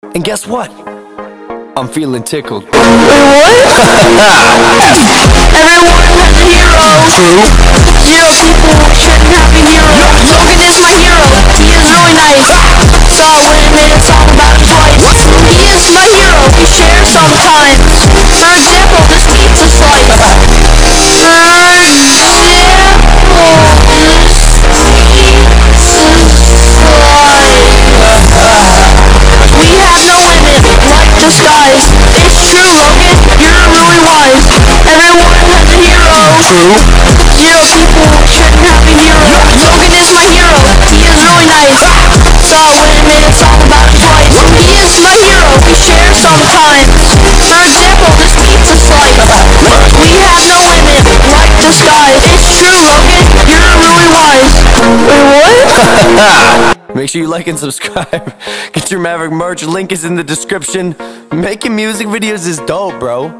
And guess what? I'm feeling tickled. Wait, what? Everyone has a hero. True. Zero people shouldn't have a hero. Logan is my hero. He is really nice. Saw it when I made a song about him twice. He is my hero. We share sometimes. For example, this pizza slice. For example, this pizza slice. We have no limit, like the skies. It's true, Logan, you're really wise. Everyone has a hero. True. Zero people shouldn't have a hero. Logan is my hero, he is really nice. Saw it when I made a song about him twice. He is my hero, we share sometimes. For example, this pizza slice. We have no limit, like the skies. It's true, Logan, you're really wise. Wait, what? Make sure you like and subscribe. Get your Maverick merch, link is in the description. Making music videos is dope, bro.